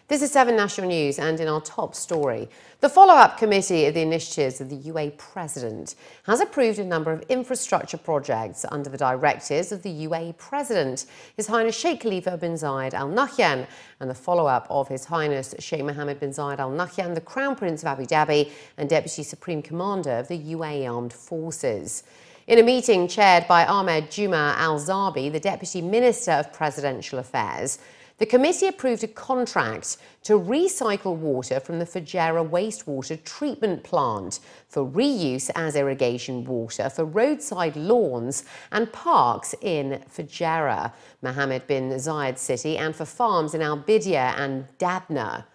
This is 7 National News, and in our top story, the follow-up committee of the initiatives of the UAE President has approved a number of infrastructure projects under the directives of the UAE President, His Highness Sheikh Khalifa bin Zayed Al Nahyan, and the follow-up of His Highness Sheikh Mohammed bin Zayed Al Nahyan, the Crown Prince of Abu Dhabi and Deputy Supreme Commander of the UAE Armed Forces. In a meeting chaired by Ahmed Juma Al-Zabi, the Deputy Minister of Presidential Affairs, the committee approved a contract to recycle water from the Fujairah wastewater treatment plant for reuse as irrigation water for roadside lawns and parks in Fujairah, Mohammed bin Zayed City, and for farms in Al Bidya and Dabna.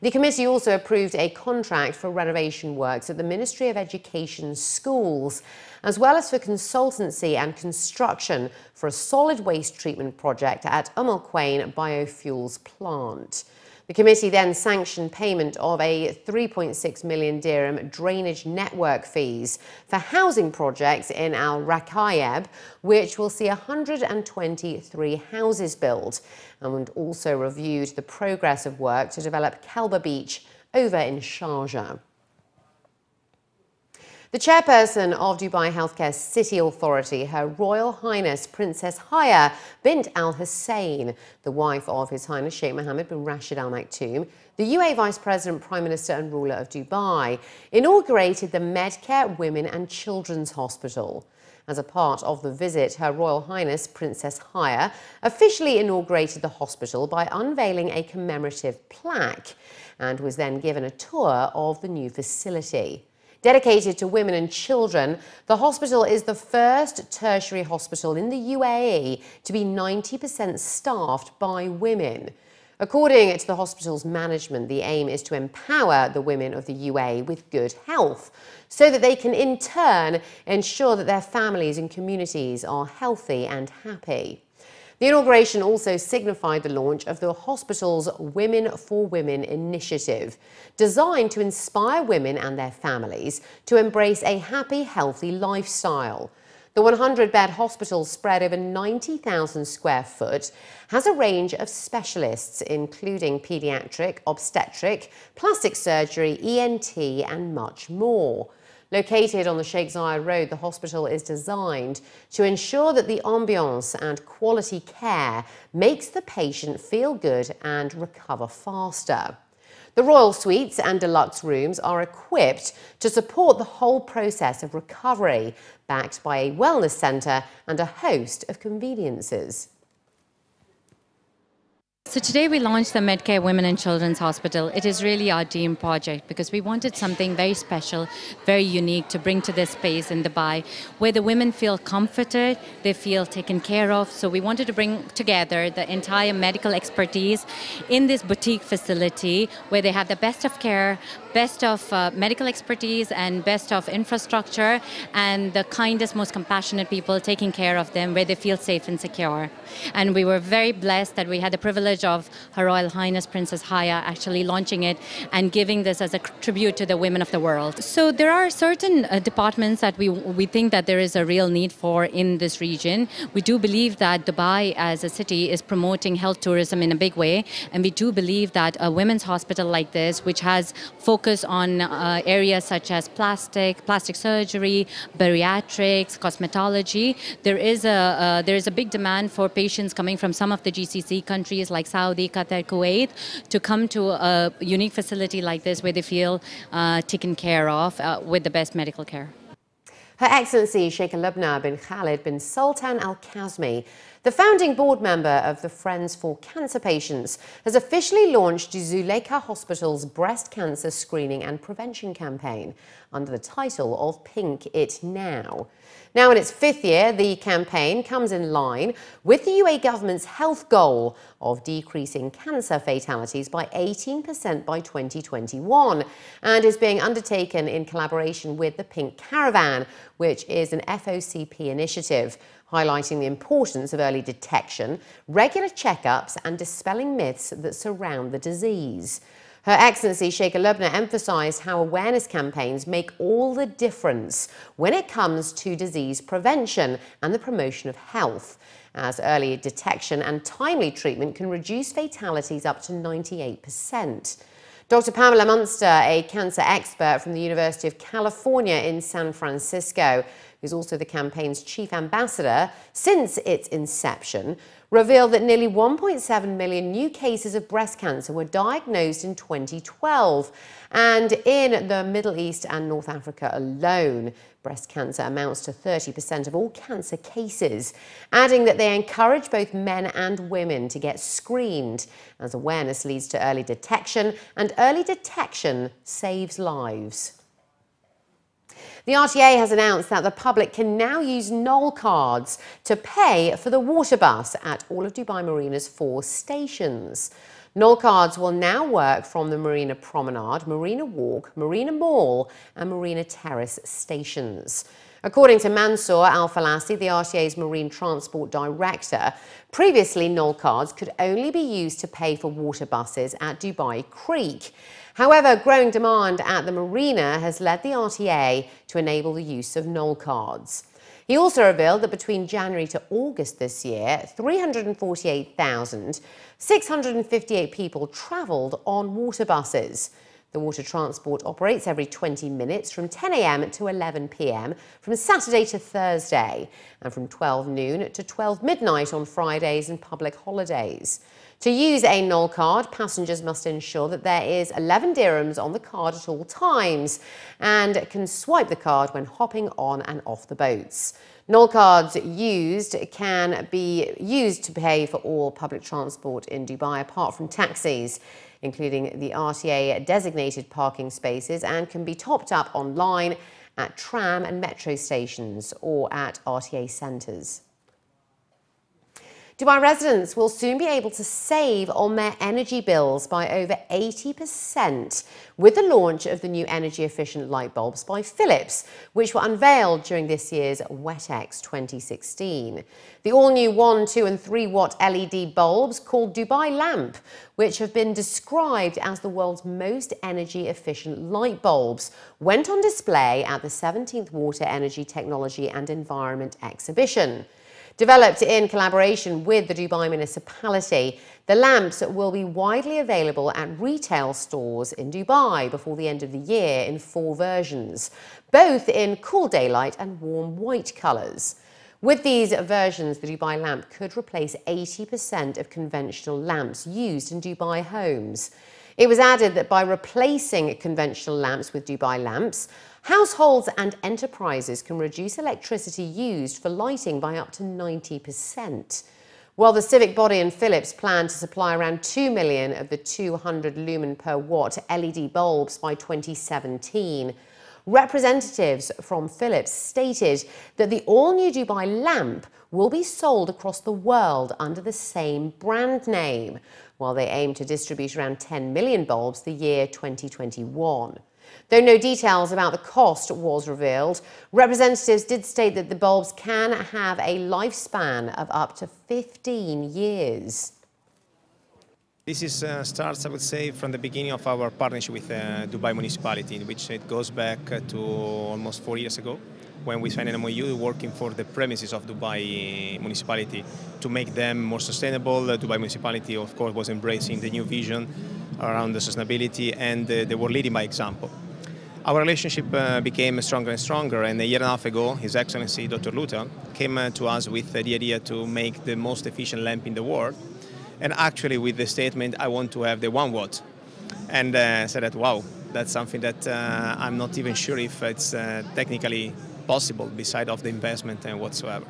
The committee also approved a contract for renovation works at the Ministry of Education schools, as well as for consultancy and construction for a solid waste treatment project at Al Quwain biofuels plant. The committee then sanctioned payment of a 3.6 million dirham drainage network fees for housing projects in Al Rakayeb, which will see 123 houses built, and also reviewed the progress of work to develop Kalba Beach over in Sharjah. The chairperson of Dubai Healthcare City Authority, Her Royal Highness Princess Haya bint Al Hussein, the wife of His Highness Sheikh Mohammed bin Rashid Al Maktoum, the UAE Vice President, Prime Minister and ruler of Dubai, inaugurated the Medcare Women and Children's Hospital. As a part of the visit, Her Royal Highness Princess Haya officially inaugurated the hospital by unveiling a commemorative plaque and was then given a tour of the new facility. Dedicated to women and children, the hospital is the first tertiary hospital in the UAE to be 90% staffed by women. According to the hospital's management, the aim is to empower the women of the UAE with good health so that they can in turn ensure that their families and communities are healthy and happy. The inauguration also signified the launch of the hospital's Women for Women initiative, designed to inspire women and their families to embrace a happy, healthy lifestyle. The 100-bed hospital, spread over 90,000 square foot, has a range of specialists, including paediatric, obstetric, plastic surgery, ENT, and much more. Located on the Sheikh Zayed Road, the hospital is designed to ensure that the ambience and quality care makes the patient feel good and recover faster. The royal suites and deluxe rooms are equipped to support the whole process of recovery, backed by a wellness centre and a host of conveniences. So today we launched the Medcare Women and Children's Hospital. It is really our dream project because we wanted something very special, very unique to bring to this space in Dubai where the women feel comforted, they feel taken care of. So we wanted to bring together the entire medical expertise in this boutique facility where they have the best of care, best of medical expertise and best of infrastructure and the kindest, most compassionate people taking care of them where they feel safe and secure. And we were very blessed that we had the privilege of Her Royal Highness Princess Haya actually launching it and giving this as a tribute to the women of the world. So there are certain departments that we think that there is a real need for in this region. We do believe that Dubai as a city is promoting health tourism in a big way, and we do believe that a women's hospital like this, which has focus on areas such as plastic surgery, bariatrics, cosmetology, there is a big demand for patients coming from some of the GCC countries like Saudi, Qatar, Kuwait to come to a unique facility like this where they feel taken care of with the best medical care. Her Excellency Sheikha Lubna bin Khalid bin Sultan Al Kazmi, the founding board member of the Friends for Cancer Patients, has officially launched Zulekha Hospital's breast cancer screening and prevention campaign under the title of Pink It Now. Now in its 5th year, the campaign comes in line with the UAE government's health goal of decreasing cancer fatalities by 18% by 2021 and is being undertaken in collaboration with the Pink Caravan, which is an FOCP initiative, highlighting the importance of early detection, regular checkups and dispelling myths that surround the disease. Her Excellency Sheikha Lubna emphasised how awareness campaigns make all the difference when it comes to disease prevention and the promotion of health, as early detection and timely treatment can reduce fatalities up to 98%. Dr. Pamela Munster, a cancer expert from the University of California in San Francisco, who's also the campaign's chief ambassador since its inception, revealed that nearly 1.7 million new cases of breast cancer were diagnosed in 2012. And in the Middle East and North Africa alone, breast cancer amounts to 30% of all cancer cases, adding that they encourage both men and women to get screened, as awareness leads to early detection, and early detection saves lives. The RTA has announced that the public can now use Knoll cards to pay for the water bus at all of Dubai Marina's 4 stations. Knoll cards will now work from the Marina Promenade, Marina Walk, Marina Mall and Marina Terrace stations. According to Mansour Al-Falassi, the RTA's Marine Transport Director, previously Knoll cards could only be used to pay for water buses at Dubai Creek. However, growing demand at the marina has led the RTA to enable the use of Knoll cards. He also revealed that between January to August this year, 348,658 people travelled on water buses. The water transport operates every 20 minutes from 10 a.m. to 11 p.m. from Saturday to Thursday, and from 12 noon to 12 midnight on Fridays and public holidays. To use a Knoll card, passengers must ensure that there is 11 dirhams on the card at all times and can swipe the card when hopping on and off the boats. Knoll cards can be used to pay for all public transport in Dubai apart from taxis, including the RTA designated parking spaces, and can be topped up online at tram and metro stations or at RTA centres. Dubai residents will soon be able to save on their energy bills by over 80% with the launch of the new energy-efficient light bulbs by Philips, which were unveiled during this year's WETEX 2016. The all-new 1, 2 and 3 watt LED bulbs called Dubai Lamp, which have been described as the world's most energy-efficient light bulbs, went on display at the 17th Water, Energy, Technology and Environment exhibition. Developed in collaboration with the Dubai Municipality, the lamps will be widely available at retail stores in Dubai before the end of the year in 4 versions, both in cool daylight and warm white colours. With these versions, the Dubai lamp could replace 80% of conventional lamps used in Dubai homes. It was added that by replacing conventional lamps with Dubai lamps, households and enterprises can reduce electricity used for lighting by up to 90%. While the civic body and Philips plan to supply around 2 million of the 200 lumen per watt LED bulbs by 2017, representatives from Philips stated that the all-new Dubai lamp will be sold across the world under the same brand name, while they aim to distribute around 10 million bulbs the year 2021. Though no details about the cost was revealed, representatives did state that the bulbs can have a lifespan of up to 15 years. This starts, I would say, from the beginning of our partnership with Dubai Municipality, in which it goes back to almost 4 years ago, when we signed an MOU working for the premises of Dubai Municipality to make them more sustainable. Dubai Municipality, of course, was embracing the new vision around the sustainability, and they were leading by example. Our relationship became stronger and stronger, and a year and a half ago, His Excellency Dr. Luther came to us with the idea to make the most efficient lamp in the world, and actually with the statement, I want to have the 1 watt. And said that, wow, that's something that I'm not even sure if it's technically possible beside of the investment and whatsoever.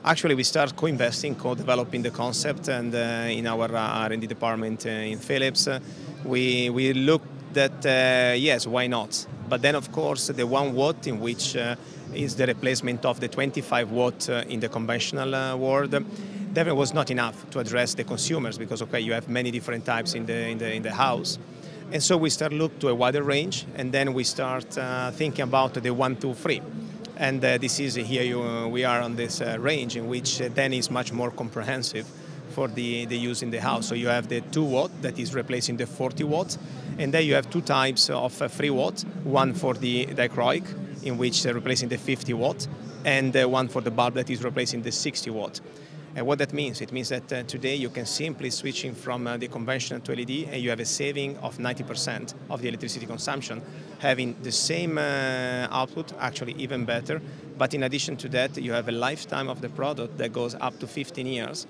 Actually, we start co-investing, co-developing the concept, and in our R&D department in Philips, we looked at, yes, why not? But then, of course, the 1 watt, in which is the replacement of the 25 watt in the conventional world, definitely was not enough to address the consumers, because, okay, you have many different types in the house. And so we start look to a wider range, and then we start thinking about the 1, 2, 3. And this is here we are on this range, in which then is much more comprehensive for the use in the house. So you have the 2 watt that is replacing the 40 watt, and then you have 2 types of 3 watt, one for the dichroic, in which they're replacing the 50 watt, and one for the bulb that is replacing the 60 watt. And what that means? It means that today you can simply switching from the conventional to LED, and you have a saving of 90% of the electricity consumption, having the same output, actually even better. But in addition to that, you have a lifetime of the product that goes up to 15 years.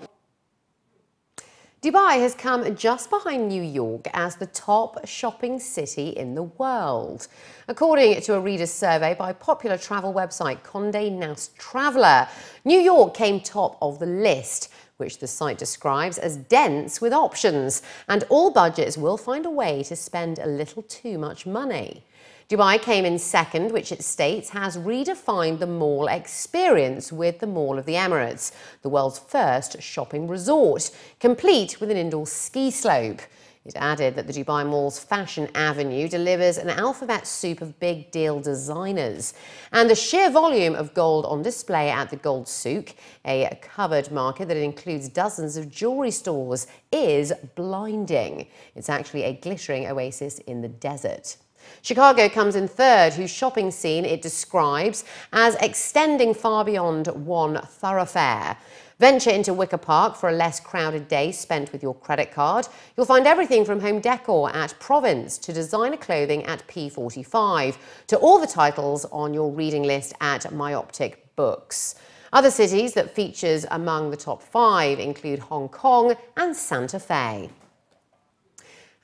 Dubai has come just behind New York as the top shopping city in the world. According to a reader's survey by popular travel website Condé Nast Traveller, New York came top of the list, which the site describes as dense with options, and all budgets will find a way to spend a little too much money. Dubai came in second, which it states has redefined the mall experience with the Mall of the Emirates, the world's first shopping resort, complete with an indoor ski slope. It added that the Dubai Mall's Fashion Avenue delivers an alphabet soup of big deal designers. And the sheer volume of gold on display at the Gold Souk, a covered market that includes dozens of jewellery stores, is blinding. It's actually a glittering oasis in the desert. Chicago comes in third, whose shopping scene it describes as extending far beyond one thoroughfare. Venture into Wicker Park for a less crowded day spent with your credit card. You'll find everything from home decor at Province to designer clothing at P45 to all the titles on your reading list at Myoptic Books. Other cities that features among the top 5 include Hong Kong and Santa Fe.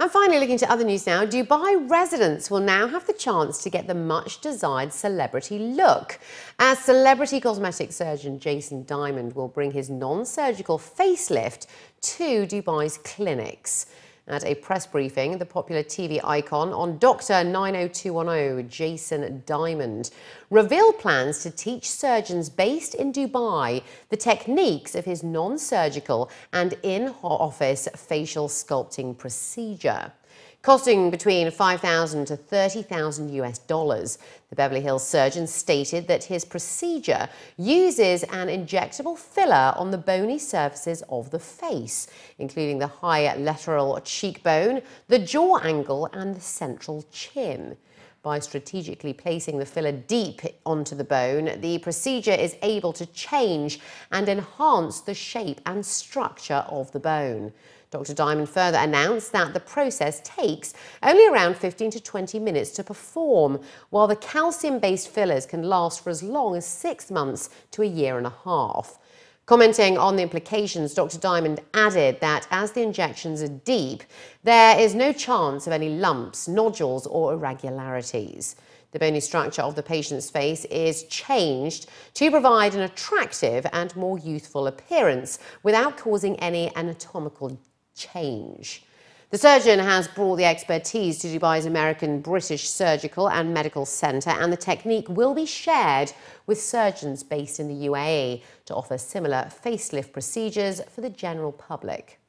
And finally, looking to other news now, Dubai residents will now have the chance to get the much-desired celebrity look, as celebrity cosmetic surgeon Jason Diamond will bring his non-surgical facelift to Dubai's clinics. At a press briefing, the popular TV icon on Dr. 90210, Jason Diamond, revealed plans to teach surgeons based in Dubai the techniques of his non-surgical and in-office facial sculpting procedure. Costing between $5,000 to $30,000 US. The Beverly Hills surgeon stated that his procedure uses an injectable filler on the bony surfaces of the face, including the high lateral cheekbone, the jaw angle, and the central chin. By strategically placing the filler deep onto the bone, the procedure is able to change and enhance the shape and structure of the bone. Dr. Diamond further announced that the process takes only around 15 to 20 minutes to perform, while the calcium-based fillers can last for as long as 6 months to a year and a half. Commenting on the implications, Dr. Diamond added that as the injections are deep, there is no chance of any lumps, nodules, or irregularities. The bony structure of the patient's face is changed to provide an attractive and more youthful appearance without causing any anatomical change. The surgeon has brought the expertise to Dubai's American British Surgical and Medical Centre, and the technique will be shared with surgeons based in the UAE to offer similar facelift procedures for the general public.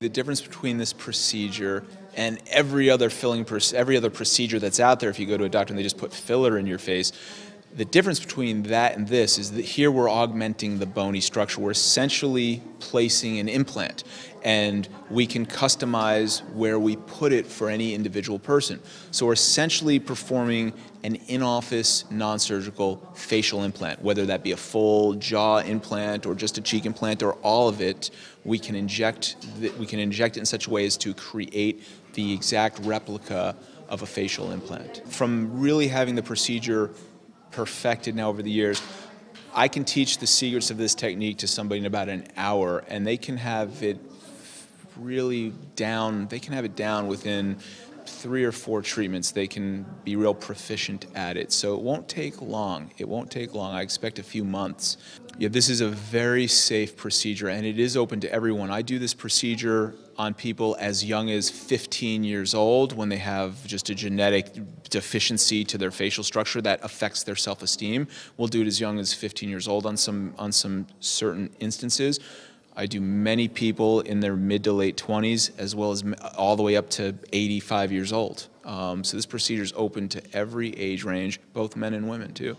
The difference between this procedure and every other procedure that's out there, if you go to a doctor and they just put filler in your face, the difference between that and this is that here we're augmenting the bony structure. We're essentially placing an implant, and we can customize where we put it for any individual person. So we're essentially performing an in-office, non-surgical facial implant, whether that be a full jaw implant or just a cheek implant or all of it. We can inject it in such a way as to create the exact replica of a facial implant. From really having the procedure perfected now over the years, I can teach the secrets of this technique to somebody in about an hour, and they can have it really down. They can have it down within 3 or 4 treatments. They can be real proficient at it. So it won't take long. It won't take long. I expect a few months. Yeah, this is a very safe procedure, and it is open to everyone. I do this procedure on people as young as 15 years old when they have just a genetic deficiency to their facial structure that affects their self-esteem. We'll do it as young as 15 years old on some certain instances. I do many people in their mid to late 20s, as well as all the way up to 85 years old. So this procedure is open to every age range, both men and women too.